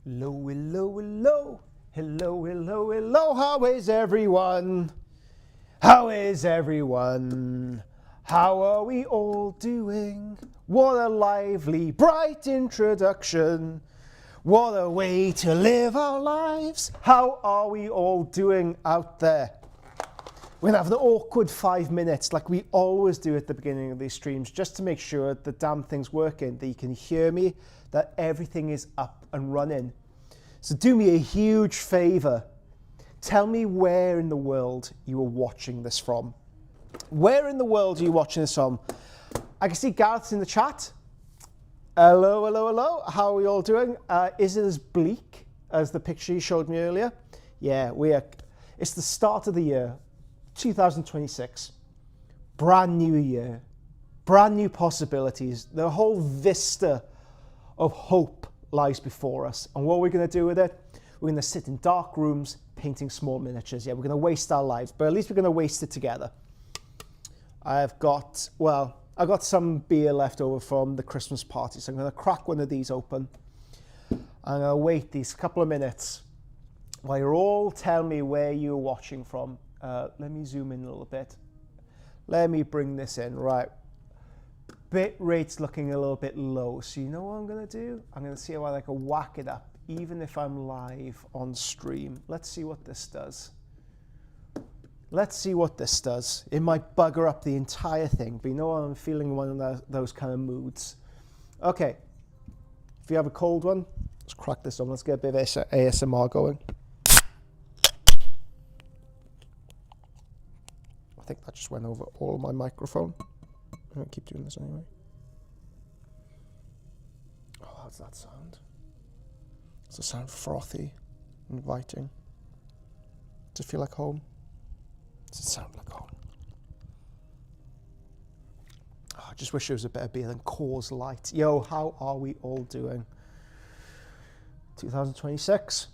Hello, hello, hello. Hello, hello, hello. How is everyone? How is everyone? How are we all doing? What a lively, bright introduction. What a way to live our lives. How are we all doing out there? We're going to have an awkward 5 minutes like we always do at the beginning of these streams, just to make sure the damn thing's working, that you can hear me, that everything is up and running. So do me a huge favor. Tell me where in the world you are watching this from. Where in the world are you watching this from? I can see Gareth's in the chat. Hello, hello, hello. How are we all doing? Is it as bleak as the picture you showed me earlier? Yeah, it's the start of the year, 2026. Brand new year, brand new possibilities. The whole vista of hope lies before us. And what we're going to do with it? We're going to sit in dark rooms painting small miniatures. Yeah, we're going to waste our lives, but at least we're going to waste it together. I've got some beer left over from the Christmas party, so I'm going to crack one of these open. I'm going to wait these couple of minutes while you're all telling me where you're watching from. Let me zoom in a little bit. Let me bring this in. Right. Bit rate's looking a little bit low, so you know what I'm going to do? I'm going to see how I can whack it up, even if I'm live on stream. Let's see what this does. Let's see what this does. It might bugger up the entire thing, but you know what? I'm feeling one of those kind of moods. Okay, if you have a cold one, let's crack this on. Let's get a bit of ASMR going. I think that just went over all my microphone. I'm going to keep doing this anyway. Oh, how's that sound? Does it sound frothy, inviting? Does it feel like home? Does it sound like home? Oh, I just wish there was a better beer than Coors Light. Yo, how are we all doing? 2026.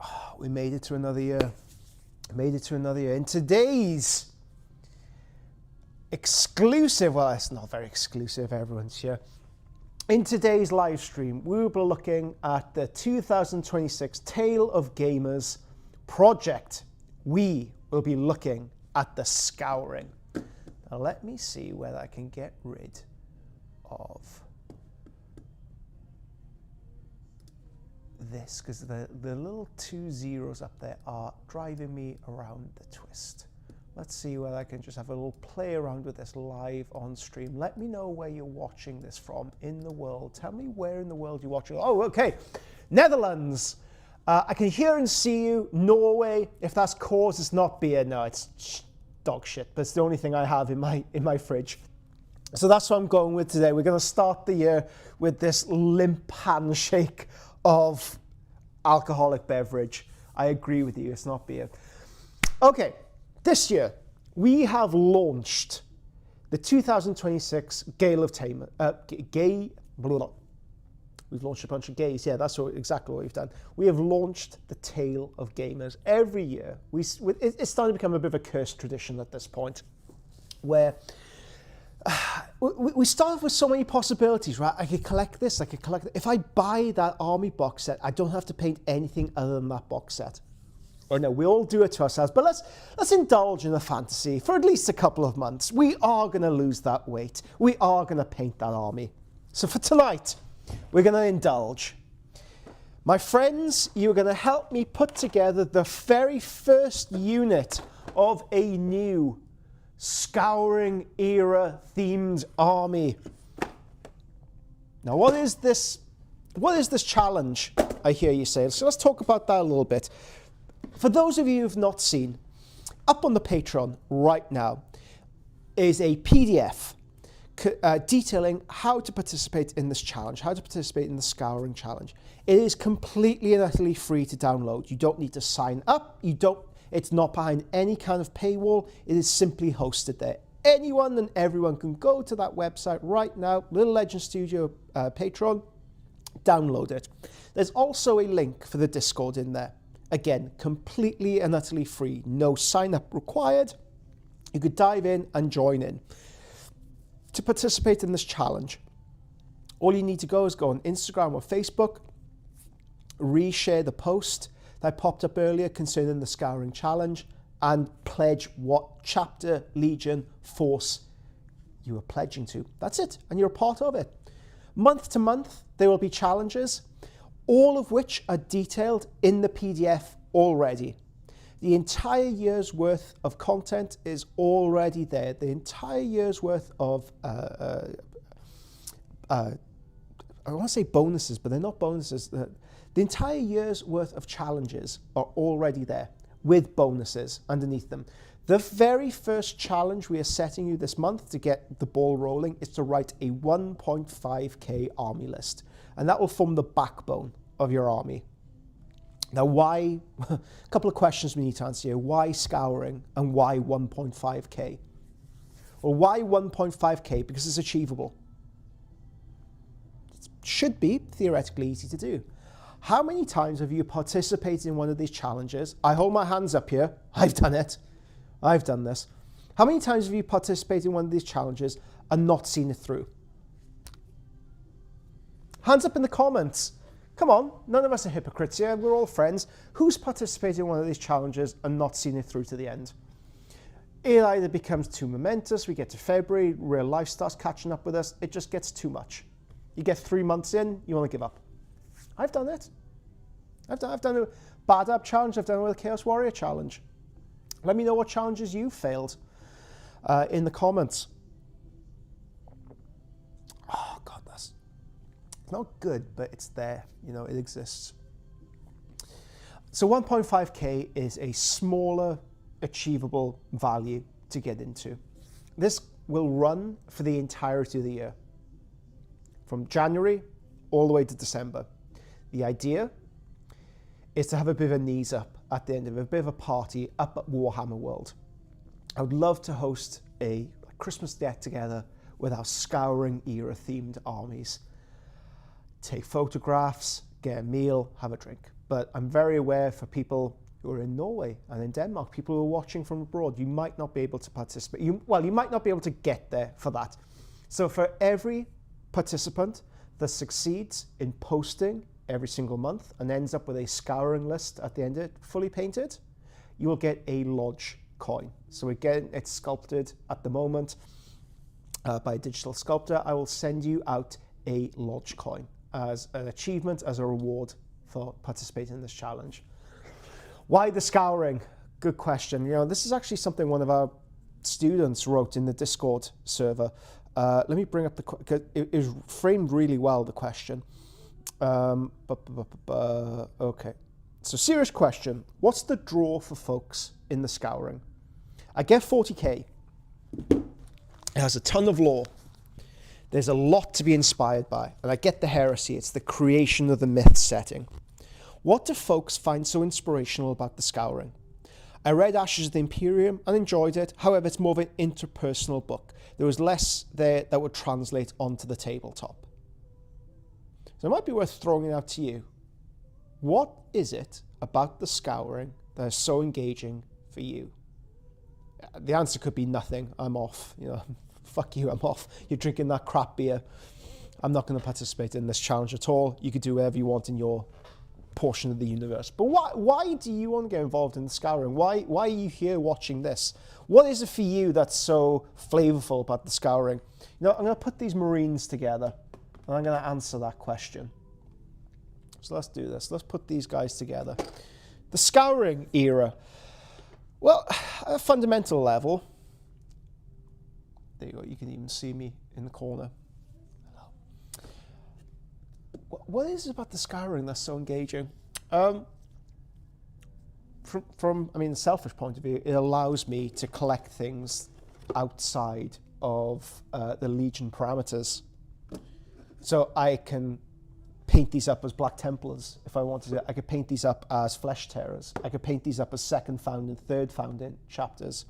Oh, we made it to another year. Made it to another year. In today's exclusive, well, it's not very exclusive, everyone's here. In today's live stream, we will be looking at the 2026 Tale of Gamers project. We will be looking at the Scouring. Now let me see whether I can get rid of this, because the little 2 zeros up there are driving me around the twist. Let's see whether I can just have a little play around with this live on stream. Let me know where you're watching this from in the world. Tell me where in the world you're watching. Oh, okay. Netherlands. I can hear and see you. Norway. If that's Coors, it's not beer. No, it's dog shit. But it's the only thing I have in my fridge. So that's what I'm going with today. We're going to start the year with this limp handshake of alcoholic beverage. I agree with you. It's not beer. Okay. This year, we have launched the 2026 Gale of Tamer. We've launched a bunch of gays. Yeah, that's exactly what we've done. We have launched the Tale of Gamers. Every year, it's starting to become a bit of a cursed tradition at this point, where we start off with so many possibilities, right? I could collect this, I could collect that. If I buy that army box set, I don't have to paint anything other than that box set. Or no, we all do it to ourselves, but let's indulge in the fantasy for at least a couple of months. We are going to lose that weight. We are going to paint that army. So for tonight, we're going to indulge. My friends, you're going to help me put together the very first unit of a new Scouring era themed army. Now, what is this challenge, I hear you say? So let's talk about that a little bit. For those of you who've not seen, up on the Patreon right now is a PDF detailing how to participate in this challenge, how to participate in the Scouring challenge. It is completely and utterly free to download. You don't need to sign up. It's not behind any kind of paywall. It is simply hosted there. Anyone and everyone can go to that website right now, Little Legend Studio Patreon, download it. There's also a link for the Discord in there. Again, completely and utterly free. No sign up required. You could dive in and join in. To participate in this challenge, All you need to go is go on Instagram or Facebook, reshare the post that popped up earlier concerning the Scouring Challenge, and pledge what chapter, legion, force you are pledging to. That's it, and you're a part of it. Month to month, there will be challenges, all of which are detailed in the PDF already. The entire year's worth of content is already there. The entire year's worth of, I want to say bonuses, but they're not bonuses. The entire year's worth of challenges are already there with bonuses underneath them. The very first challenge we are setting you this month to get the ball rolling is to write a 1.5k army list. And that will form the backbone of your army. Now, why? A couple of questions we need to answer here. Why scouring and why 1.5k? Well, why 1.5k? Because it's achievable. It should be theoretically easy to do. How many times have you participated in one of these challenges? I hold my hands up here. I've done it. I've done this. How many times have you participated in one of these challenges and not seen it through? Hands up in the comments. Come on, none of us are hypocrites here. We're all friends. Who's participated in one of these challenges and not seen it through to the end? It either becomes too momentous, we get to February, real life starts catching up with us, it just gets too much. You get 3 months in, you want to give up. I've done it. I've done a Bad App challenge, I've done it with a Chaos Warrior challenge. Let me know what challenges you failed in the comments. Oh God, that's not good, but it's there, you know, it exists. So 1.5k is a smaller, achievable value to get into. This will run for the entirety of the year, from January all the way to December. The idea is to have a bit of a knees up at the end of it, a bit of a party up at Warhammer World. I would love to host a Christmas get together with our Scouring era themed armies. Take photographs, get a meal, have a drink. But I'm very aware for people who are in Norway and in Denmark, people who are watching from abroad, you might not be able to participate. You might not be able to get there for that. So for every participant that succeeds in posting every single month and ends up with a scouring list at the end of it, fully painted, you will get a lodge coin. So again, it's sculpted at the moment by a digital sculptor. I will send you out a lodge coin as an achievement, as a reward for participating in this challenge. Why the scouring? Good question. You know, this is actually something one of our students wrote in the Discord server. Let me bring up because it is framed really well, the question. Okay, so serious question. What's the draw for folks in the scouring? I get 40k. It has a ton of lore. There's a lot to be inspired by, and I get the heresy. It's the creation of the myth setting. What do folks find so inspirational about the scouring? I read Ashes of the Imperium and enjoyed it. However, it's more of an interpersonal book. There was less there that would translate onto the tabletop. So it might be worth throwing it out to you. What is it about the scouring that is so engaging for you? The answer could be nothing. I'm off. You know, fuck you, I'm off. You're drinking that crap beer. I'm not going to participate in this challenge at all. You could do whatever you want in your portion of the universe. But why do you want to get involved in the scouring? Why are you here watching this? What is it for you that's so flavorful about the scouring? You know, I'm going to put these Marines together. And I'm going to answer that question. So let's do this. Let's put these guys together. The Scouring era. Well, at a fundamental level, there you go. You can even see me in the corner. Hello. What is it about the Scouring that's so engaging? From a selfish point of view, it allows me to collect things outside of the Legion parameters. So I can paint these up as Black Templars if I wanted to. I could paint these up as Flesh Tearers. I could paint these up as second founding, third founding chapters.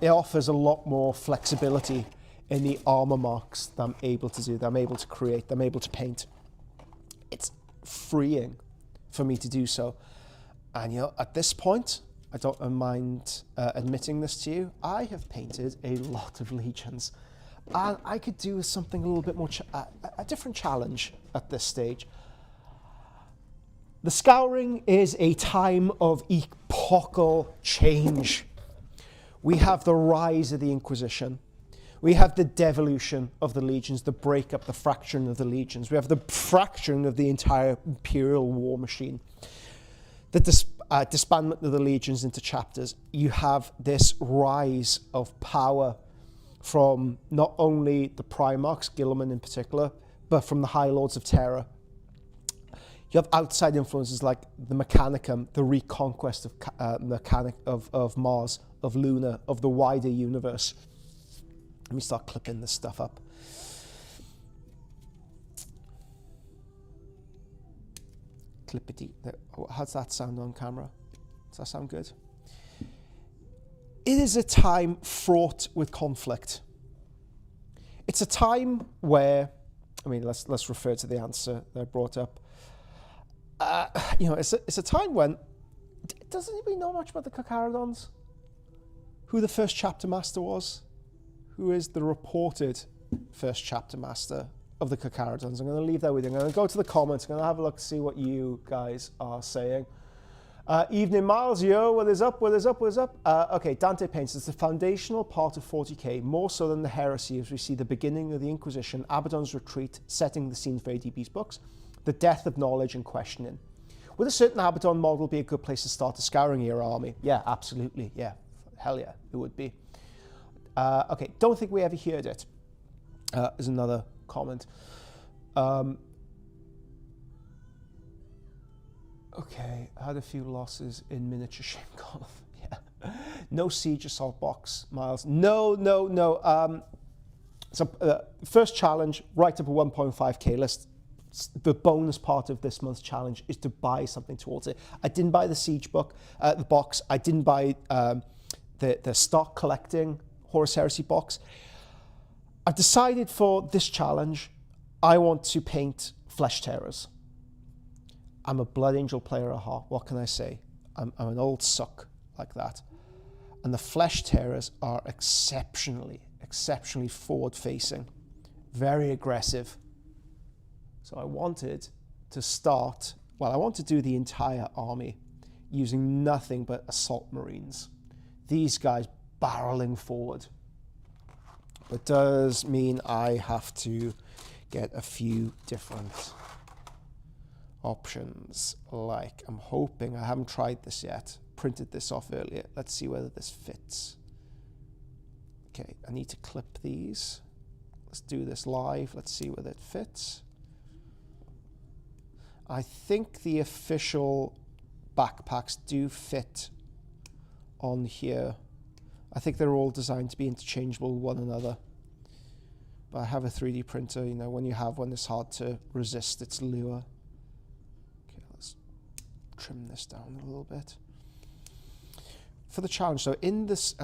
It offers a lot more flexibility in the armor marks that I'm able to do, that I'm able to create, that I'm able to paint. It's freeing for me to do so. And you know, at this point, I don't mind admitting this to you, I have painted a lot of Legions. And I could do with something a little bit more, a different challenge at this stage. The Scouring is a time of epochal change. We have the rise of the Inquisition. We have the devolution of the legions, the breakup, the fracturing of the legions. We have the fracturing of the entire imperial war machine. The disbandment of the legions into chapters. You have this rise of power from not only the Primarchs, Guilliman in particular, but from the High Lords of Terror. You have outside influences like the Mechanicum, the reconquest of Mars, of Luna, of the wider universe. Let me start clipping this stuff up. Clippity. How's that sound on camera? Does that sound good? It is a time fraught with conflict. It's a time where, I mean, let's refer to the answer that I brought up. It's a time when, doesn't anybody know much about the Carcharodons? Who the first chapter master was? Who is the reported first chapter master of the Carcharodons? I'm going to leave that with you. I'm going to go to the comments. I'm going to have a look to see what you guys are saying. Evening Miles, yo, what is up, what is up, what is up? Okay, Dante paints, it's the foundational part of 40k, more so than the heresy, as we see the beginning of the Inquisition, Abaddon's retreat, setting the scene for ADB's books, the death of knowledge and questioning. Would a certain Abaddon model be a good place to start a Scouring era army? Yeah, absolutely, yeah. Hell yeah, it would be. Okay, don't think we ever heard it. Is another comment. Okay, had a few losses in miniature shame column. Yeah. No siege assault box, Miles. No. First challenge, right up a 1.5k list. The bonus part of this month's challenge is to buy something towards it. I didn't buy the siege book, the box. I didn't buy the stock collecting Horus Heresy box. I've decided for this challenge, I want to paint Flesh Tearers. I'm a Blood Angel player at heart. What can I say? I'm an old suck like that. And the Flesh Tearers are exceptionally forward-facing, very aggressive. So I wanted to start, well, I want to do the entire army using nothing but Assault Marines. These guys barreling forward. It does mean I have to get a few different options. Like, I'm hoping, I haven't tried this yet, printed this off earlier. Let's see whether this fits. Okay, I need to clip these. Let's do this live. Let's see whether it fits. I think the official backpacks do fit on here. I think they're all designed to be interchangeable with one another. But I have a 3D printer, you know, when you have one, it's hard to resist its lure. Okay, let's trim this down a little bit. For the challenge, so in this,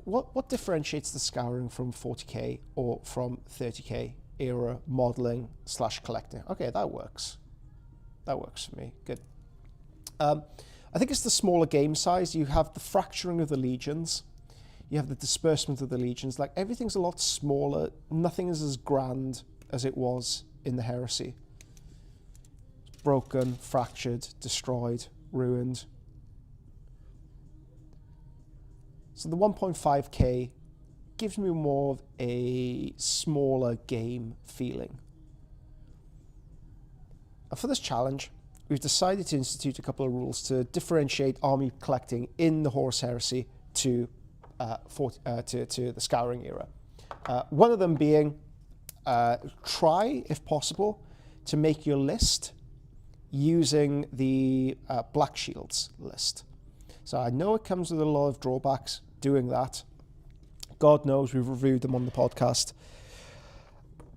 what differentiates the Scouring from 40k or from 30k era modeling / collecting? Okay, that works. That works for me. Good. I think it's the smaller game size. You have the fracturing of the legions. You have the disbursement of the legions. Like, everything's a lot smaller. Nothing is as grand as it was in the Heresy. It's broken, fractured, destroyed, ruined. So the 1.5k gives me more of a smaller game feeling. And for this challenge, we've decided to institute a couple of rules to differentiate army collecting in the Horus Heresy to the Scouring era. One of them being, try, if possible, to make your list using the Black Shields list. So I know it comes with a lot of drawbacks doing that. God knows we've reviewed them on the podcast.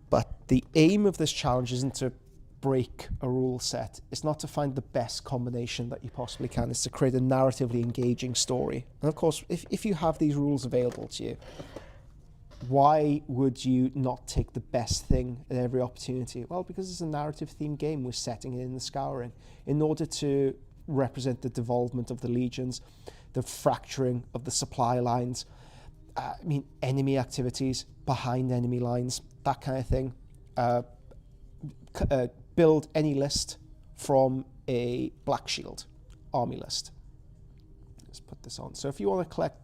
But the aim of this challenge isn't to break a rule set. It's not to find the best combination that you possibly can. It's to create a narratively engaging story. And of course, if you have these rules available to you, why would you not take the best thing at every opportunity? Well, because it's a narrative-themed game. We're setting it in the Scouring in order to represent the devolvement of the legions, the fracturing of the supply lines, I mean, enemy activities, behind enemy lines, that kind of thing. Build any list from a Black Shield army list. Let's put this on. So if you want to collect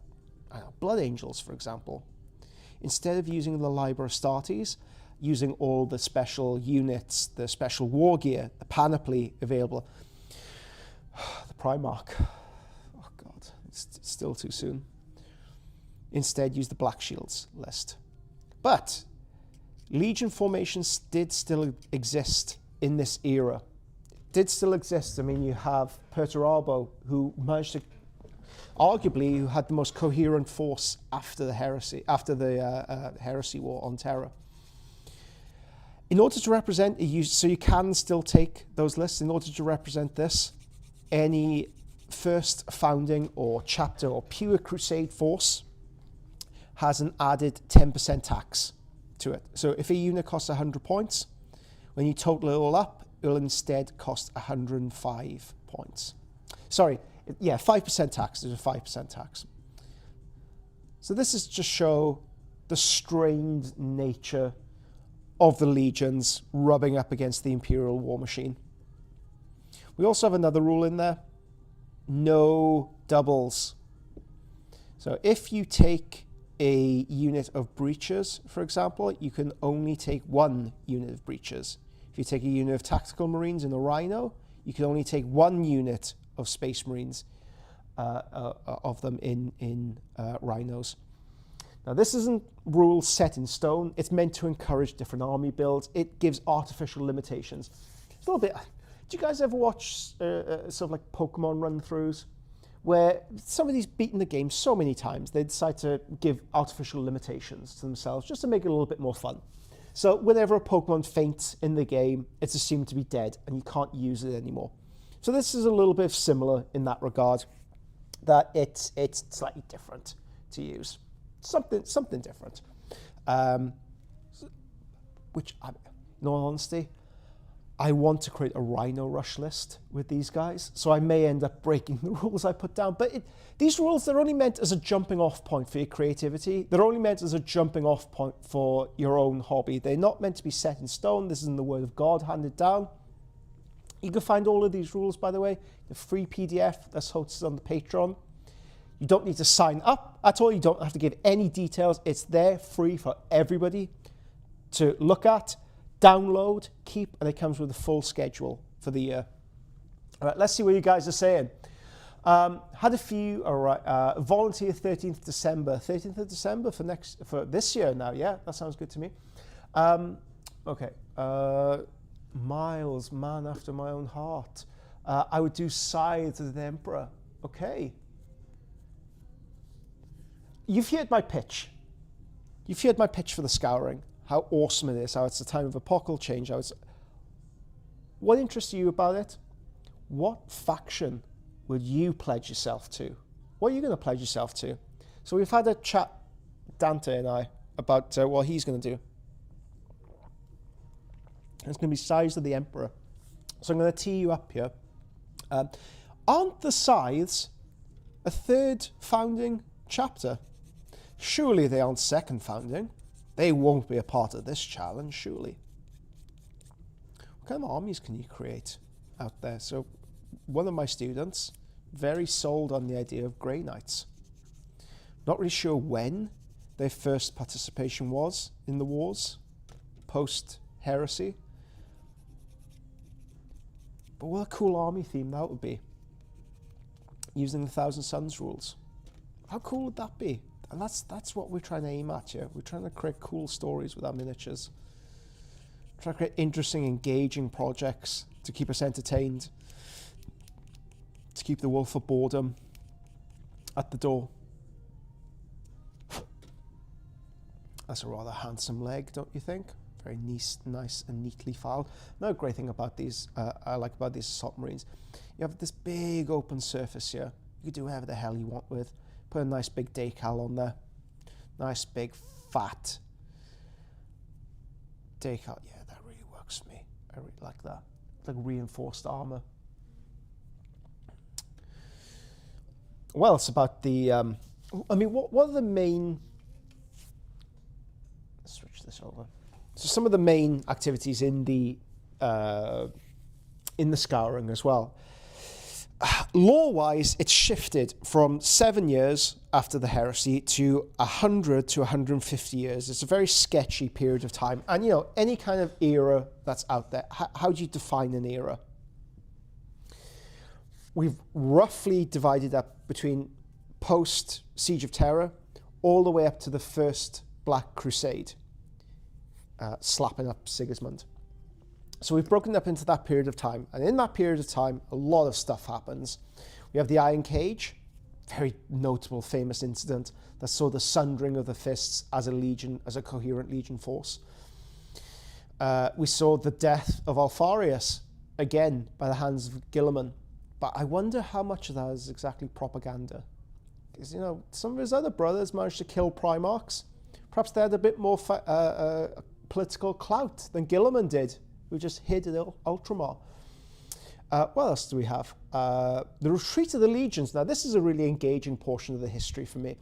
Blood Angels, for example, instead of using the Library of Astartes, using all the special units, the special war gear, the panoply available, the Primarch, oh God, it's still too soon. Instead, use the Black Shields list. But Legion formations did still exist in this era. Did still exist. I mean, you have Perturabo, who managed to, arguably, who had the most coherent force after the heresy, heresy war on Terra. In order to represent, so you can still take those lists. In order to represent this, any first founding or chapter or pure crusade force has an added 10% tax to it. So if a unit costs 100 points, when you total it all up, it will instead cost 105 points. Sorry, yeah, 5% tax. There's a 5% tax. So this is to show the strained nature of the legions rubbing up against the Imperial war machine. We also have another rule in there. No doubles. So if you take a unit of breachers, for example, you can only take one unit of breachers. If you take a unit of tactical marines in a Rhino, you can only take one unit of space marines of them in Rhinos. Now, this isn't rules set in stone. It's meant to encourage different army builds. It gives artificial limitations. It's a little bit. Do you guys ever watch sort of like Pokemon run-throughs, where somebody's beaten the game so many times they decide to give artificial limitations to themselves just to make it a little bit more fun? So whenever a Pokemon faints in the game, it's assumed to be dead and you can't use it anymore. So this is a little bit similar in that regard, that it's slightly different to use. Something different. Which, in all honesty, I want to create a Rhino Rush list with these guys, so I may end up breaking the rules I put down. But these rules, they're only meant as a jumping off point for your creativity. They're only meant as a jumping off point for your own hobby. They're not meant to be set in stone. This isn't the word of God handed down. You can find all of these rules, by the way, the free PDF that's hosted on the Patreon. You don't need to sign up at all. You don't have to give any details. It's there free for everybody to look at, download, keep, and it comes with a full schedule for the year. All right, let's see what you guys are saying. Had a few, all right, volunteer 13th December. 13th of December for this year now, yeah, that sounds good to me. Okay, Miles, man after my own heart. I would do Scythe of the Emperor. Okay. You've heard my pitch. You've heard my pitch for the Scouring. How awesome it is, how it's a time of epochal change. What interests you about it? What faction would you pledge yourself to? What are you going to pledge yourself to? So we've had a chat, Dante and I, about what he's going to do. It's going to be Scythes of the Emperor. So I'm going to tee you up here. Aren't the Scythes a third founding chapter? Surely they aren't second founding. They won't be a part of this challenge, surely. What kind of armies can you create out there? So one of my students, very sold on the idea of Grey Knights. Not really sure when their first participation was in the wars, post-heresy. But what a cool army theme that would be. Using the Thousand Suns rules. How cool would that be? And that's what we're trying to aim at here. We're trying to create cool stories with our miniatures. Try to create interesting, engaging projects to keep us entertained. To keep the wolf of boredom at the door. That's a rather handsome leg, don't you think? Very nice and neatly filed. Another great thing about these, I like about these assault marines, you have this big open surface here. You can do whatever the hell you want with. Put a nice big decal on there. Nice big fat decal. Yeah, that really works for me. I really like that. It's like reinforced armor. Well, it's about the, I mean, what are the main this over. So some of the main activities in the Scouring as well. Law-wise, it's shifted from 7 years after the heresy to 100 to 150 years. It's a very sketchy period of time. And, you know, any kind of era that's out there, how do you define an era? We've roughly divided up between post-Siege of Terror all the way up to the First Black Crusade, slapping up Sigismund. So we've broken up into that period of time. And in that period of time, a lot of stuff happens. We have the Iron Cage, very notable, famous incident that saw the sundering of the fists as a legion, as a coherent legion force. We saw the death of Alfarius, again, by the hands of Guilliman. But I wonder how much of that is exactly propaganda. Because, you know, some of his other brothers managed to kill Primarchs. Perhaps they had a bit more political clout than Guilliman did, who just hid at Ultramar. What else do we have? The Retreat of the Legions. Now, this is a really engaging portion of the history for me,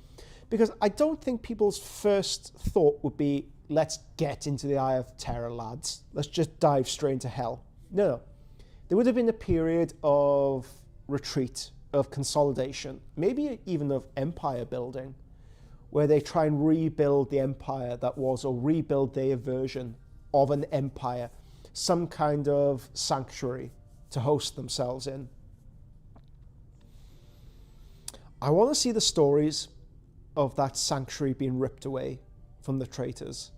because I don't think people's first thought would be, let's get into the Eye of Terror, lads. Let's just dive straight into hell. No. There would have been a period of retreat, of consolidation, maybe even of empire building, where they try and rebuild the empire that was, or rebuild their version of an empire, some kind of sanctuary to host themselves in. I want to see the stories of that sanctuary being ripped away from the traitors,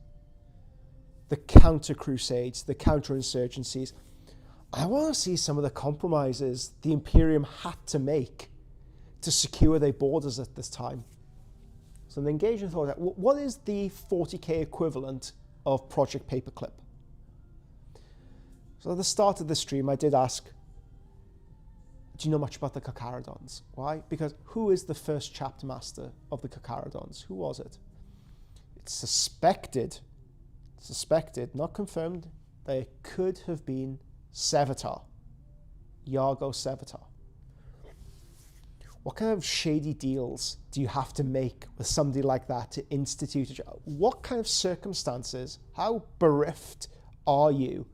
the counter-crusades, the counter-insurgencies. I want to see some of the compromises the Imperium had to make to secure their borders at this time. So the engaging thought, what is the 40k equivalent of Project Paperclip? So at the start of the stream, I did ask, do you know much about the Carcharodons? Why? Because who is the first chapter master of the Carcharodons? Who was it? It's suspected, not confirmed, that it could have been Sevatar, Yargo Sevatar. What kind of shady deals do you have to make with somebody like that to institute what kind of circumstances, how bereft are you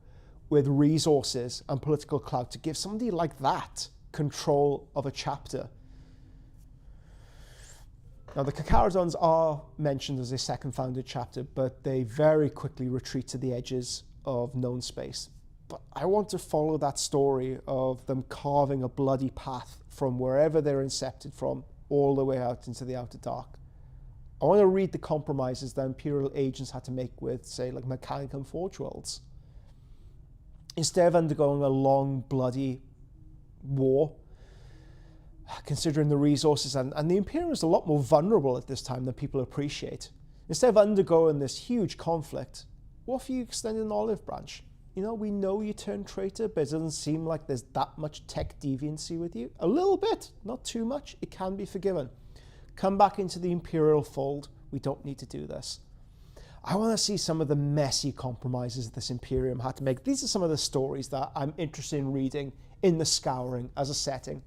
with resources and political clout to give somebody like that control of a chapter? Now, the Carcharodons are mentioned as a second founded chapter, but they very quickly retreat to the edges of known space. But I want to follow that story of them carving a bloody path from wherever they're incepted from all the way out into the outer dark. I want to read the compromises that Imperial agents had to make with, say, like Mechanicum Forge Worlds. Instead of undergoing a long, bloody war, considering the resources, and the Imperium is a lot more vulnerable at this time than people appreciate. Instead of undergoing this huge conflict, what if you extended an olive branch? You know, we know you turned traitor, but it doesn't seem like there's that much tech deviancy with you. A little bit, not too much. It can be forgiven. Come back into the Imperial fold. We don't need to do this. I want to see some of the messy compromises this Imperium had to make. These are some of the stories that I'm interested in reading in the Scouring as a setting.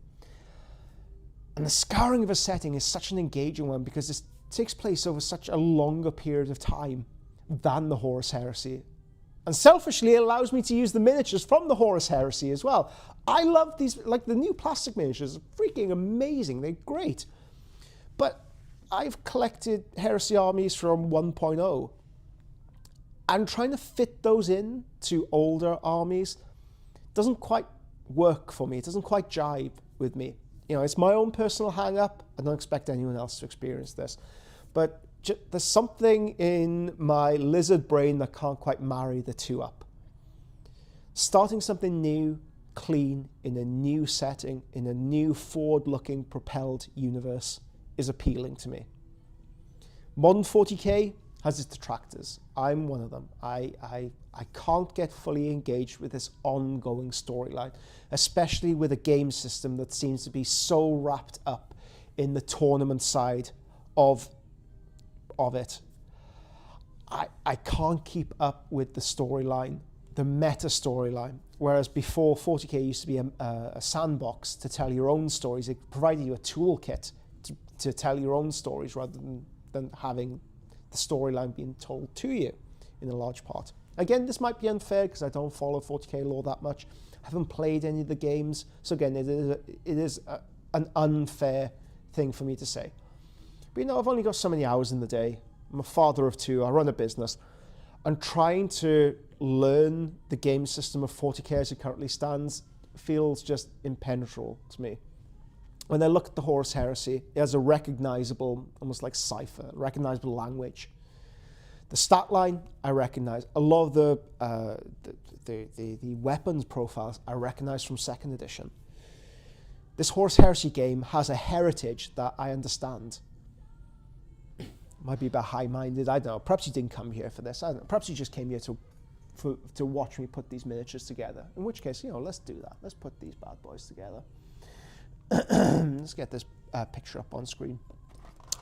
And the Scouring of a setting is such an engaging one because this takes place over such a longer period of time than the Horus Heresy. And selfishly, it allows me to use the miniatures from the Horus Heresy as well. I love these, like the new plastic miniatures, freaking amazing. They're great. But I've collected Heresy armies from 1.0. And trying to fit those in to older armies doesn't quite work for me. It doesn't quite jive with me. You know, it's my own personal hang-up. I don't expect anyone else to experience this. But there's something in my lizard brain that can't quite marry the two up. Starting something new, clean, in a new setting, in a new forward-looking, propelled universe is appealing to me. Modern 40k has its detractors. I'm one of them. I can't get fully engaged with this ongoing storyline, especially with a game system that seems to be so wrapped up in the tournament side of it. I can't keep up with the storyline, the meta storyline. Whereas before, 40k used to be a sandbox to tell your own stories. It provided you a toolkit to tell your own stories rather than having the storyline being told to you. in a large part. Again, this might be unfair because I don't follow 40k lore that much. I haven't played any of the games. So again, it is an unfair thing for me to say. But you know, I've only got so many hours in the day. I'm a father of 2. I run a business. And trying to learn the game system of 40k as it currently stands feels just impenetrable to me. When I look at the Horus Heresy, it has a recognizable, almost like cipher, recognizable language. The stat line, I recognize. A lot of the weapons profiles I recognize from 2nd edition. This Horus Heresy game has a heritage that I understand. Might be a bit high-minded, I don't know. Perhaps you didn't come here for this, I don't know. Perhaps you just came here to watch me put these miniatures together. In which case, you know, let's do that. Let's put these bad boys together. Let's get this picture up on screen.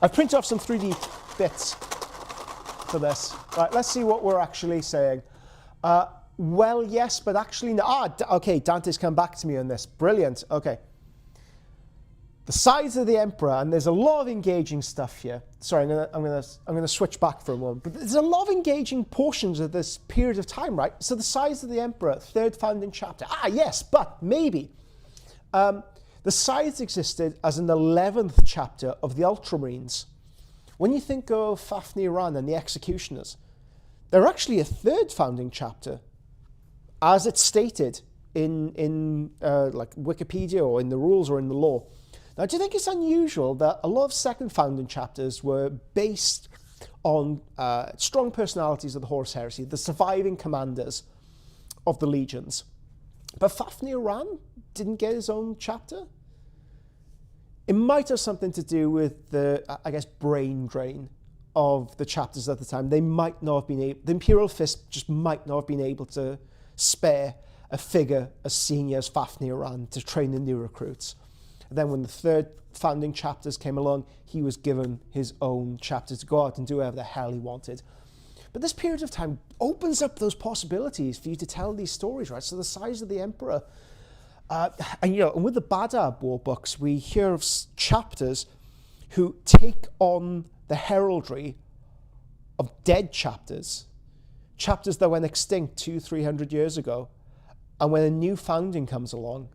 I've printed off some 3D bits for this. Right, let's see what we're actually saying. Well, yes, but actually no. Okay, Dante's come back to me on this. Brilliant. Okay. The size of the Emperor, and there's a lot of engaging stuff here. Sorry, I'm gonna switch back for a moment. But there's a lot of engaging portions of this period of time, right? So the size of the Emperor, 3rd founding chapter. Yes, but maybe. The Scythes existed as an 11th chapter of the Ultramarines. When you think of Fafnir and the Executioners, they're actually a 3rd founding chapter, as it's stated in like Wikipedia or in the rules or in the law. Now, do you think it's unusual that a lot of 2nd founding chapters were based on strong personalities of the Horus Heresy, the surviving commanders of the legions? But Fafnir didn't get his own chapter? It might have something to do with the, I guess, brain drain of the chapters at the time. They might not have been able, the Imperial Fist just might not have been able to spare a figure as senior as Fafnir to train the new recruits. And then when the 3rd founding chapters came along, he was given his own chapter to go out and do whatever the hell he wanted. But this period of time opens up those possibilities for you to tell these stories, right? So the size of the Emperor, and you know, and with the Badab war books, we hear of chapters who take on the heraldry of dead chapters that went extinct 200-300 years ago. And when a new founding comes along,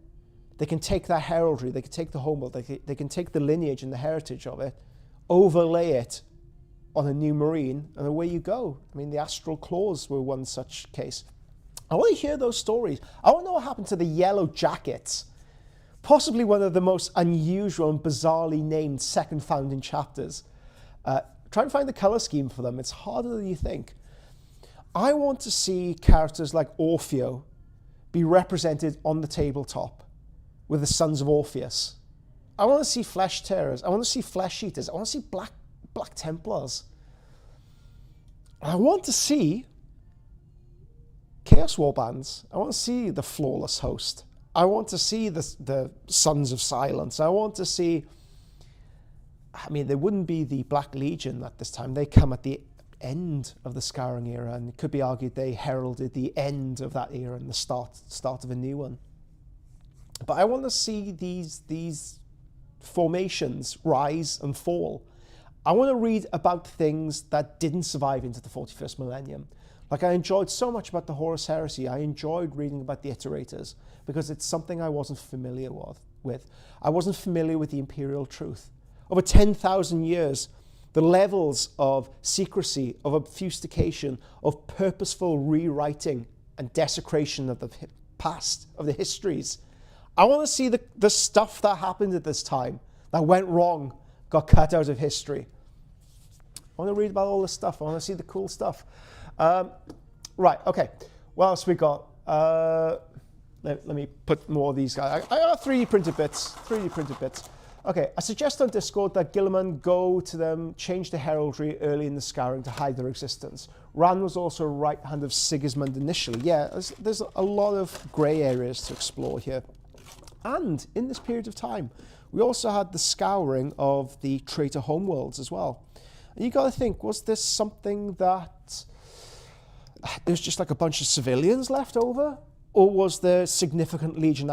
they can take that heraldry, they can take the homeworld, they can take the lineage and the heritage of it, overlay it on a new marine, and away you go. I mean, the Astral Claws were one such case. I want to hear those stories. I want to know what happened to the Yellow Jackets, possibly one of the most unusual and bizarrely named 2nd founding chapters. Try and find the color scheme for them. It's harder than you think. I want to see characters like Orfeo be represented on the tabletop with the Sons of Orpheus. I want to see Flesh Tearers. I want to see Flesh Eaters. I want to see Black Templars. I want to see Chaos Warbands. I want to see the Flawless Host. I want to see the Sons of Silence. I want to see, I mean, there wouldn't be the Black Legion at this time. They come at the end of the Scouring era, and it could be argued they heralded the end of that era and the start of a new one. But I want to see these formations rise and fall. I want to read about things that didn't survive into the 41st millennium. Like, I enjoyed so much about the Horus Heresy. I enjoyed reading about the Iterators because it's something I wasn't familiar with. I wasn't familiar with the Imperial Truth. Over 10,000 years, the levels of secrecy, of obfuscation, of purposeful rewriting and desecration of the past, of the histories. I want to see the stuff that happened at this time, that went wrong, got cut out of history. I want to read about all this stuff. I want to see the cool stuff. Right, okay. What else we got? Let me put more of these guys. I got 3D printed bits. Okay, I suggest on Discord that Guilliman go to them, change the heraldry early in the Scouring to hide their existence. Ran was also a right hand of Sigismund initially. Yeah, there's a lot of grey areas to explore here. And in this period of time, we also had the Scouring of the traitor homeworlds as well. And you got to think, was this something that there was just like a bunch of civilians left over? Or was there significant Legion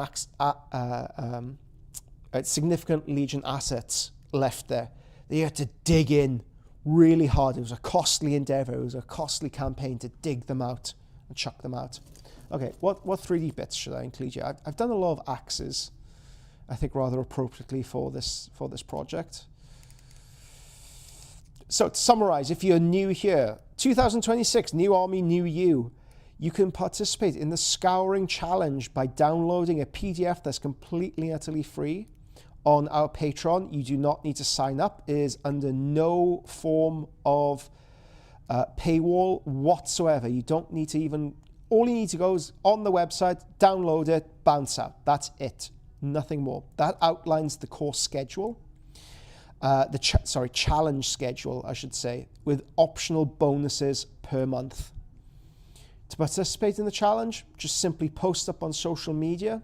assets left there? They had to dig in really hard. It was a costly endeavor. It was a costly campaign to dig them out and chuck them out. Okay, what 3D bits should I include here? I've done a lot of axes, I think rather appropriately for this project. So to summarize, if you're new here, 2026, new army, new you. You can participate in the Scouring Challenge by downloading a PDF that's completely, utterly free on our Patreon. You do not need to sign up. It is under no form of paywall whatsoever. You don't need to even, all you need to go is on the website, download it, bounce out. That's it. Nothing more. That outlines the course schedule. Challenge schedule, I should say, with optional bonuses per month. To participate in the challenge, just simply post up on social media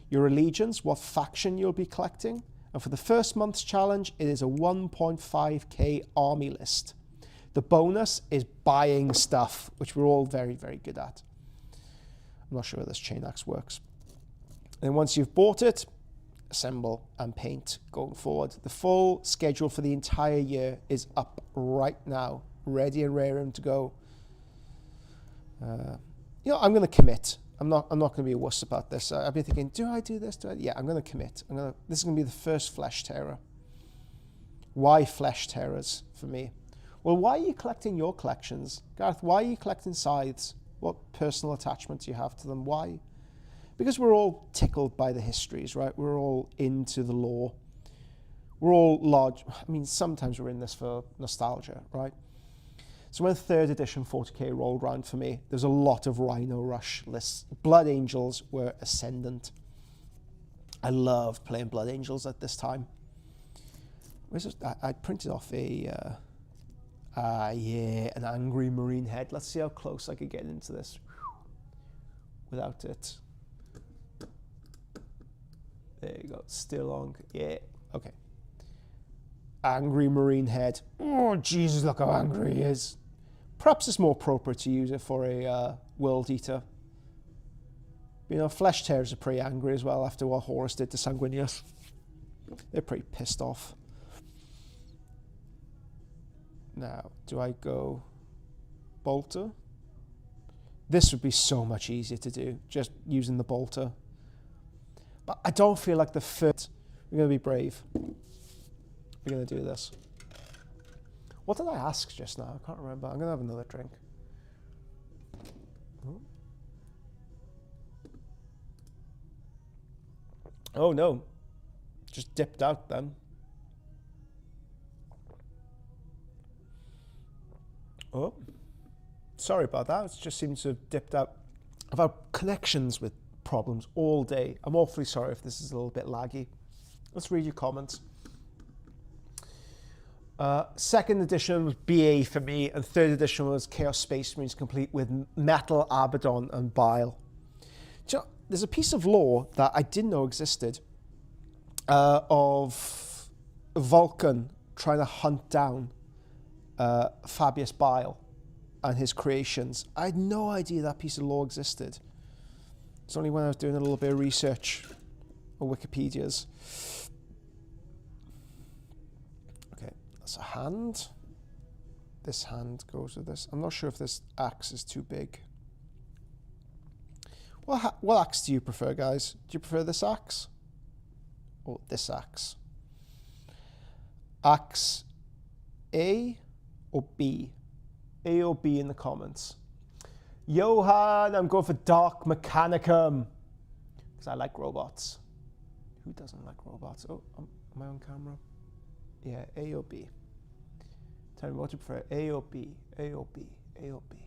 your allegiance, what faction you'll be collecting. And for the first month's challenge, it is a 1.5k army list. The bonus is buying stuff, which we're all very, very good at. I'm not sure how this chain axe works. And once you've bought it, assemble and paint going forward. The full schedule for the entire year is up right now, ready and raring to go. I'm going to commit. I'm not going to be a wuss about this. I've been thinking, do I do this? Yeah, I'm going to commit. This is going to be the first Flesh Terror. Why Flesh Terrors for me? Well, why are you collecting your collections? Gareth, why are you collecting scythes? What personal attachment do you have to them? Why? Because we're all tickled by the histories, right? We're all into the lore. We're all large. I mean, sometimes we're in this for nostalgia, right? So when 3rd edition 40k rolled around for me, there's a lot of Rhino Rush lists. Blood Angels were ascendant. I loved playing Blood Angels at this time. I printed off an Angry Marine head. Let's see how close I could get into this without it. There you go, still on, yeah, okay. Angry Marine head. Oh, Jesus, look how angry he is. Perhaps it's more appropriate to use it for a World Eater. You know, Flesh Tears are pretty angry as well after what Horus did to Sanguinius. They're pretty pissed off. Now, do I go bolter? This would be so much easier to do, just using the bolter. But I don't feel like the first. We're going to be brave. We're going to do this. What did I ask just now? I can't remember. I'm going to have another drink. Oh no. Just dipped out then. Oh. Sorry about that. It just seems to have dipped out. I've had connections with problems all day. I'm awfully sorry if this is a little bit laggy. Let's read your comments. 2nd edition was BA for me, and 3rd edition was Chaos Space Marines complete with Metal, Abaddon, and Bile. You know, there's a piece of lore that I didn't know existed of Vulcan trying to hunt down Fabius Bile and his creations. I had no idea that piece of lore existed. It's only when I was doing a little bit of research on Wikipedia's. Okay, that's a hand. This hand goes with this. I'm not sure if this axe is too big. What axe do you prefer, guys? Do you prefer this axe? Or this axe? Axe A or B? A or B in the comments. Johan, I'm going for Dark Mechanicum. Because I like robots. Who doesn't like robots? Oh, am I on camera? Yeah, A or B. Tell me what you prefer, A or B? A or B? A or B?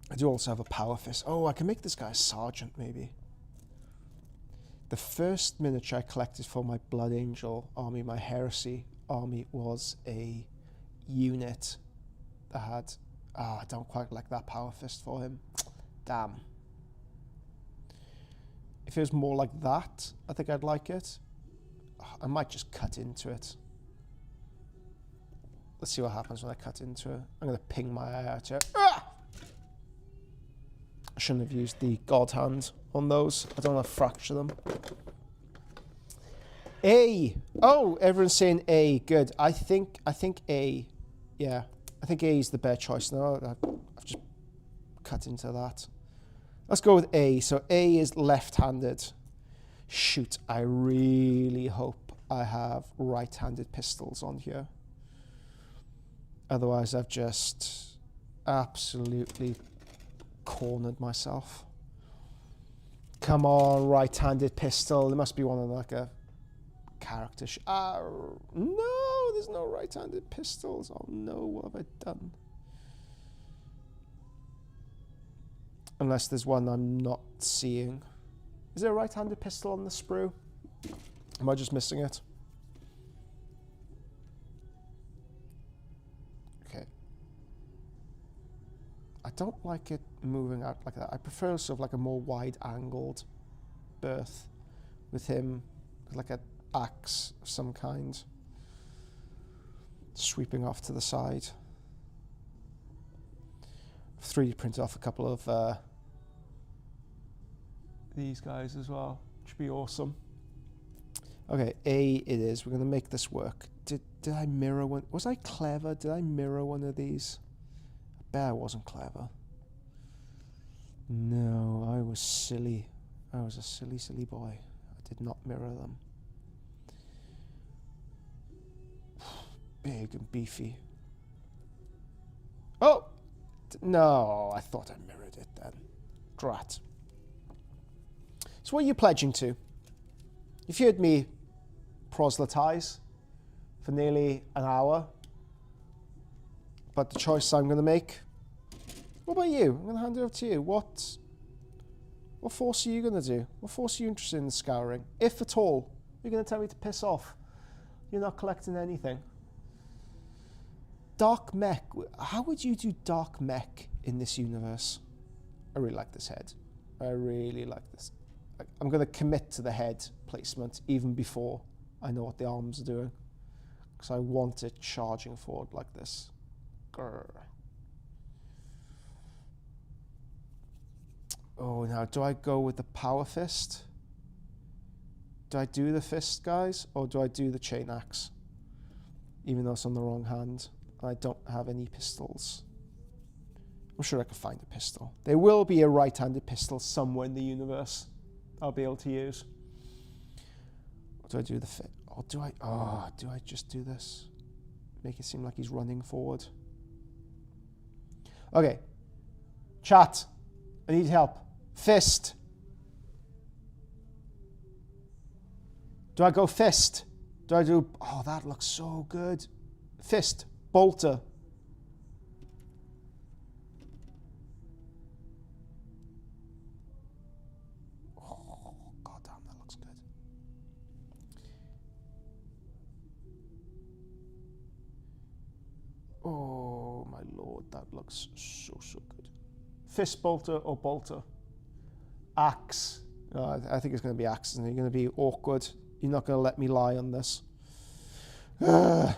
I do also have a power fist. Oh, I can make this guy a sergeant, maybe. The first miniature I collected for my Blood Angel army, my Heresy army, was a unit that had... I don't quite like that power fist for him. Damn. If it was more like that, I think I'd like it. I might just cut into it. Let's see what happens when I cut into it. I'm going to ping my eye out here. Ah! I shouldn't have used the God Hand on those. I don't want to fracture them. A. Oh, everyone's saying A. Good. I think A. Yeah, I think A is the better choice. No, I've just cut into that. Let's go with A. So A is left-handed. Shoot, I really hope I have right-handed pistols on here. Otherwise, I've just absolutely cornered myself. Come on, right-handed pistol. There must be one of like a character. No, there's no right-handed pistols. Oh no, what have I done? Unless there's one I'm not seeing. Is there a right-handed pistol on the sprue? Am I just missing it? Okay. I don't like it moving out like that. I prefer sort of like a more wide-angled berth with him, like an axe of some kind, sweeping off to the side. 3D printed off a couple of these guys as well, which would be awesome. Okay, A it is. We're going to make this work. Did I mirror one? Was I clever? Did I mirror one of these? I bet I wasn't clever. No, I was silly. I was a silly, silly boy. I did not mirror them. Big and beefy. Oh! No, I thought I mirrored it then. Drat. So what are you pledging to? You've heard me proselytize for nearly an hour about the choice I'm going to make. What about you? I'm going to hand it over to you. What force are you going to do? What force are you interested in scouring? If at all, you're going to tell me to piss off. You're not collecting anything. Dark mech. How would you do dark mech in this universe? I really like this head. I really like this. I'm going to commit to the head placement even before I know what the arms are doing, because I want it charging forward like this. Grr. Oh, now do I go with the power fist? Do I do the fist, guys, or do I do the chain axe? Even though it's on the wrong hand, and I don't have any pistols. I'm sure I could find a pistol. There will be a right-handed pistol somewhere in the universe I'll be able to use. Or do I do the fit? Or do I just do this? Make it seem like he's running forward. Okay. Chat. I need help. Fist. Do I go fist? Do I do... Oh, that looks so good. Fist. Bolter. Oh my lord, that looks so good. Fist bolter or bolter? Axe. I think it's going to be axe, and you're going to be awkward. You're not going to let me lie on this. Okay,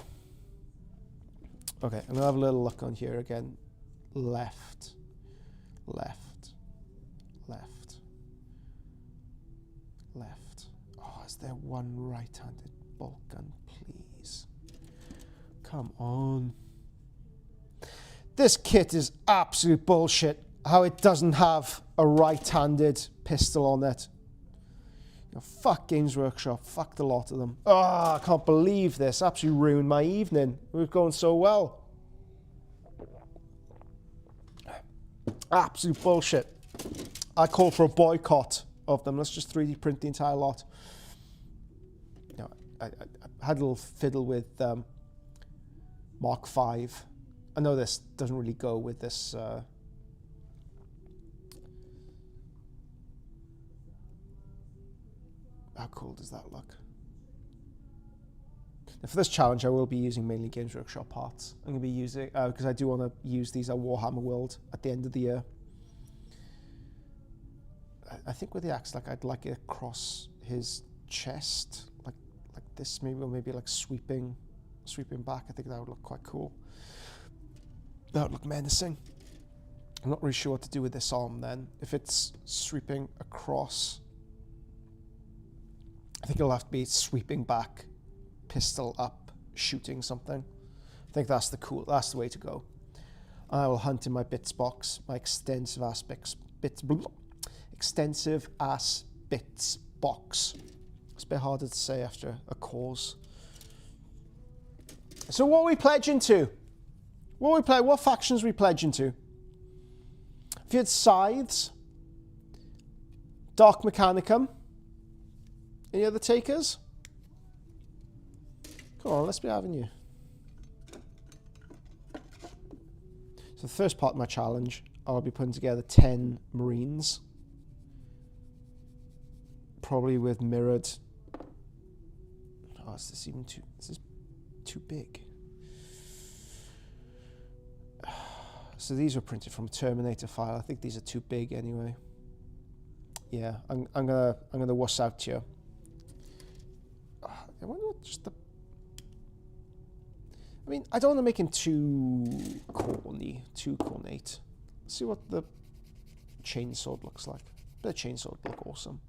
I'm going to have a little look on here again. Left, left, left, left. Oh, is there one right-handed bolt gun, please? Come on. This kit is absolute bullshit, how it doesn't have a right-handed pistol on it. You know, fuck Games Workshop, fuck the lot of them. Oh, I can't believe this, absolutely ruined my evening. We were going so well. Absolute bullshit. I call for a boycott of them. Let's just 3D print the entire lot. You know, I had a little fiddle with Mark V. I know this doesn't really go with this. How cool does that look? Now for this challenge, I will be using mainly Games Workshop parts. I'm going to be using, because I do want to use these at Warhammer World at the end of the year. I think with the axe, like I'd like it across his chest, like this, maybe, or maybe like sweeping back. I think that would look quite cool. That would look menacing. I'm not really sure what to do with this arm then. If it's sweeping across, I think it'll have to be sweeping back, pistol up, shooting something. I think that's the way to go. I will hunt in my bits box, my extensive ass bits box. It's a bit harder to say after a cause. So what are we pledging to? What factions are we pledging to? If you had Scythes, Dark Mechanicum, any other takers? Come on, let's be having you. So the first part of my challenge, I'll be putting together 10 Marines. Probably with mirrored... Oh, is this even too... This is too big. So these were printed from a Terminator file. I think these are too big anyway. Yeah, I'm gonna wuss out here. I wonder what just the... I mean, I don't want to make him too corny, too cornate. Let's see what the chainsword looks like. The chainsword would look awesome.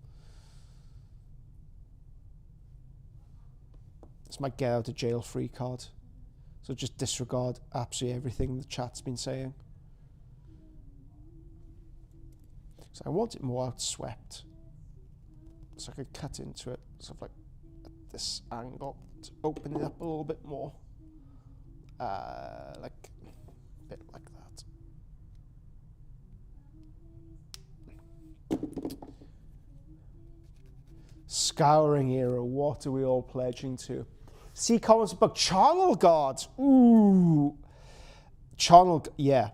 It's my get out of jail free card. So just disregard absolutely everything the chat's been saying. So I want it more outswept. So I could cut into it sort of like at this angle to open it up a little bit more. Like a bit like that. Scouring era, what are we all pledging to? See comments about Channel Guards. Ooh. Channel, yeah.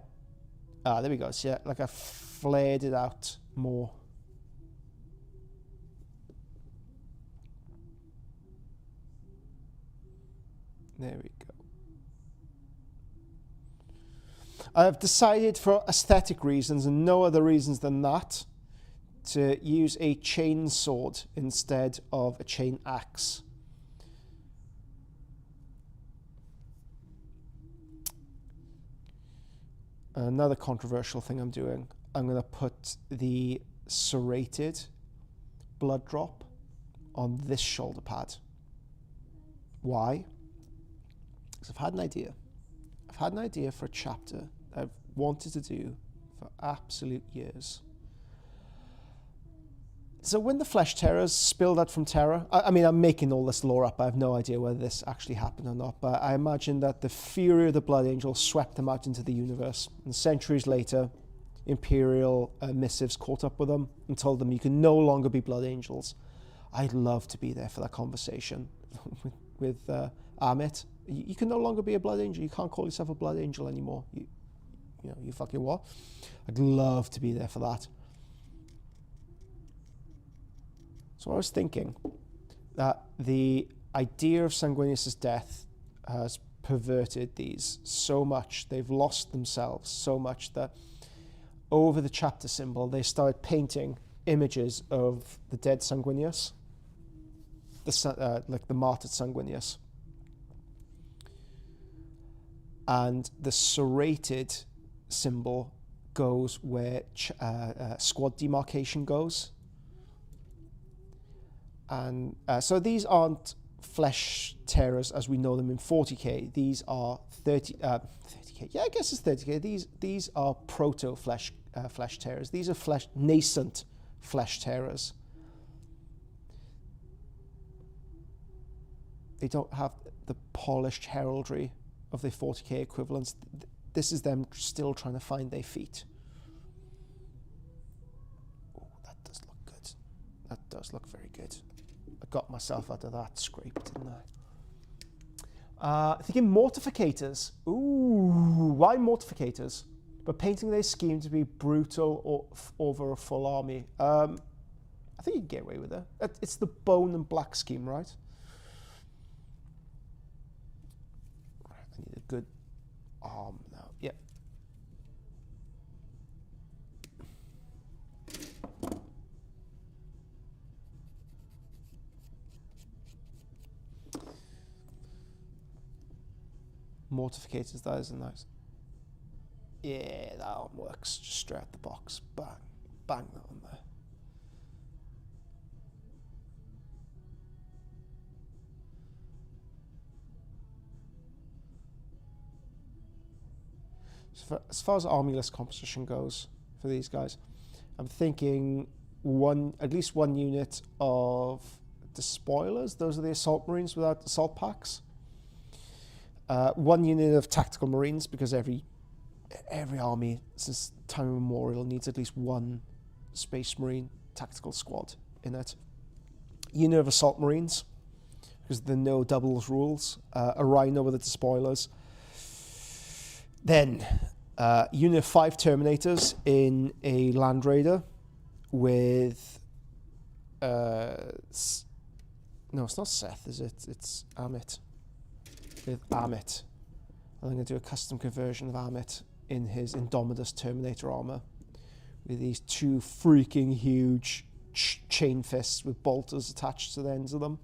There we go. See, like I flared it out more. There we go. I've decided for aesthetic reasons and no other reasons than that to use a chain sword instead of a chain axe. Another controversial thing I'm doing, I'm going to put the serrated blood drop on this shoulder pad. Why? Because I've had an idea. I've had an idea for a chapter I've wanted to do for absolute years. So when the Flesh Terrors spilled out from Terra, I mean, I'm making all this lore up. I have no idea whether this actually happened or not, but I imagine that the fury of the Blood Angel swept them out into the universe. And centuries later, Imperial missives caught up with them and told them you can no longer be Blood Angels. I'd love to be there for that conversation with Amit. You can no longer be a Blood Angel. You can't call yourself a Blood Angel anymore. You know, you fucking what? I'd love to be there for that. So I was thinking that the idea of Sanguinius' death has perverted these so much. They've lost themselves so much that over the chapter symbol, they started painting images of the dead Sanguinius, like the martyred Sanguinius. And the serrated symbol goes where squad demarcation goes. And so these aren't Flesh Terrors as we know them in 40k. These are 30k. Yeah, I guess it's 30k. These are proto Flesh Terrors. These are nascent Flesh Terrors. They don't have the polished heraldry of the 40k equivalents. This is them still trying to find their feet. Oh, that does look good. That does look very good. I got myself out of that scrape, didn't I? Thinking Mortificators. Ooh, why Mortificators? But painting their scheme to be brutal or over a full army. I think you can get away with it. It's the bone and black scheme, right? I need a good arm now. Yeah. Mortificators, that is nice. Yeah, that one works. Just straight out the box. Bang. Bang that one there. as far as army list composition goes for these guys, I'm thinking at least one unit of despoilers. Those are the assault marines without assault packs. One unit of tactical marines, because every army since time immemorial needs at least one space marine tactical squad in it. Unit of assault marines, because there are no doubles rules. A rhino with the despoilers. Then unit of 5 terminators in a land raider with no, it's not Seth, is it? It's Amit. With Amit. I'm going to do a custom conversion of Amit in his Indomitus Terminator armor with these 2 freaking huge chain fists with bolters attached to the ends of them.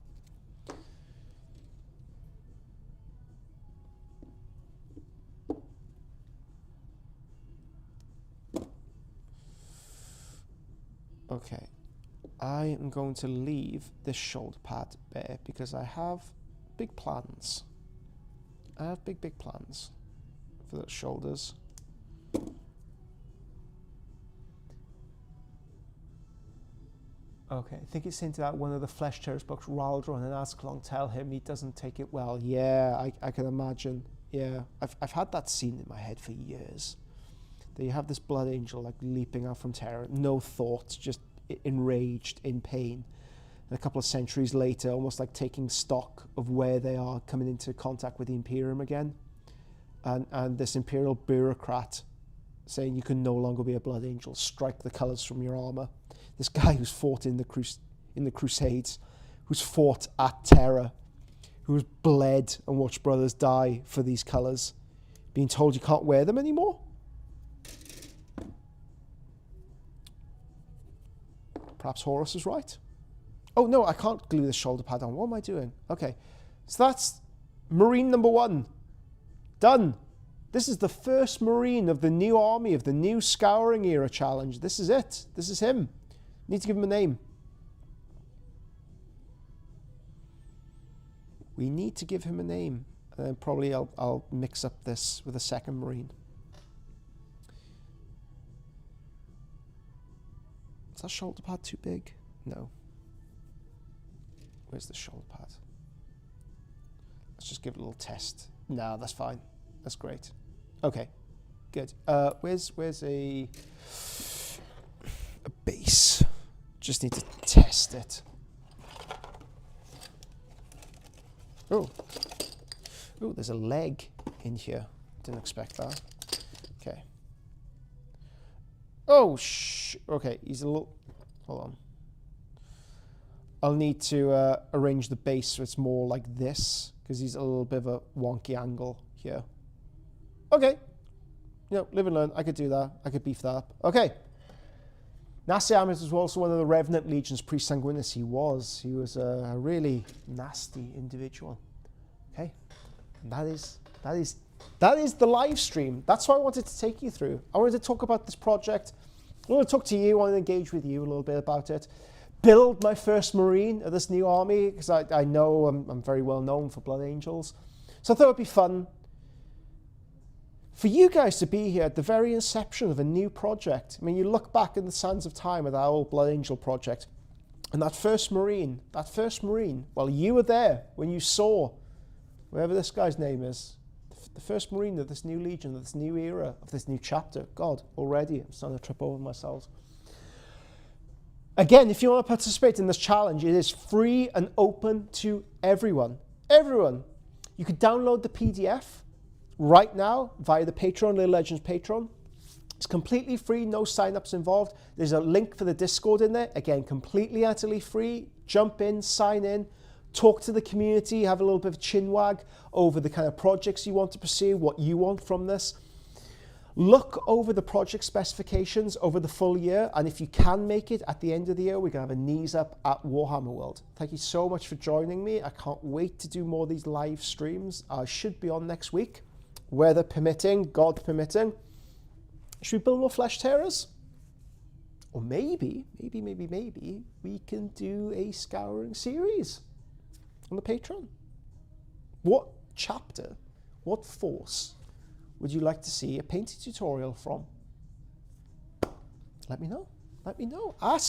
Okay, I am going to leave this shoulder pad bare because I have big plans. I have big plans for those shoulders. Okay, I think it's hinted at one of the Flesh Tearers books, Raldron and Ascalon tell him he doesn't take it well. Yeah, I can imagine. Yeah, I've had that scene in my head for years. That you have this blood angel like leaping out from terror, no thoughts, just enraged, in pain. And a couple of centuries later, almost like taking stock of where they are, coming into contact with the Imperium again. And this Imperial bureaucrat saying you can no longer be a blood angel, strike the colours from your armour. This guy who's fought in the Crusades, who's fought at terror, who's bled and watched brothers die for these colours, being told you can't wear them anymore? Perhaps Horus is right. Oh no, I can't glue the shoulder pad on. What am I doing? Okay, so that's Marine number 1. Done. This is the first Marine of the new army, of the new Scouring era challenge. This is it. This is him. Need to give him a name. We need to give him a name. And then probably I'll mix up this with a second Marine. Is that shoulder pad too big? No. Where's the shoulder pad? Let's just give it a little test. No, that's fine. That's great. Okay, good. Where's a base? Just need to test it. Oh, there's a leg in here. Didn't expect that. Okay. Oh, okay, he's a little... Hold on. I'll need to arrange the base so it's more like this, because he's a little bit of a wonky angle here. Okay. Live and learn. I could do that. I could beef that up. Okay. Nasty Amit was also one of the Revenant Legion's pre-sanguinis. He was a really nasty individual. Okay. And that is the live stream. That's what I wanted to take you through. I wanted to talk about this project. I want to talk to you. I want to engage with you a little bit about it. Build my first Marine of this new army, because I know I'm very well known for Blood Angels. So I thought it would be fun for you guys to be here at the very inception of a new project. I mean, you look back in the sands of time at our old Blood Angel project, and that first Marine, well, you were there when you saw, whatever this guy's name is, the first Marine of this new Legion, of this new era, of this new chapter. God, already I'm starting to trip over myself. Again, if you want to participate in this challenge, it is free and open to everyone. Everyone. You could download the PDF right now via the Patreon, Little Legends Patreon. It's completely free, no sign-ups involved. There's a link for the Discord in there. Again, completely, utterly free. Jump in, sign in, talk to the community, have a little bit of chinwag over the kind of projects you want to pursue, what you want from this. Look over the project specifications over the full year, and if you can make it at the end of the year, we're going to have a knees up at Warhammer World. Thank you so much for joining me. I can't wait to do more of these live streams. I should be on next week, weather permitting, God permitting. Should we build more Flesh Tearers? Or maybe we can do a Scouring series on the Patreon. What chapter, what force would you like to see a painting tutorial from? Let me know. Let me know. Ask.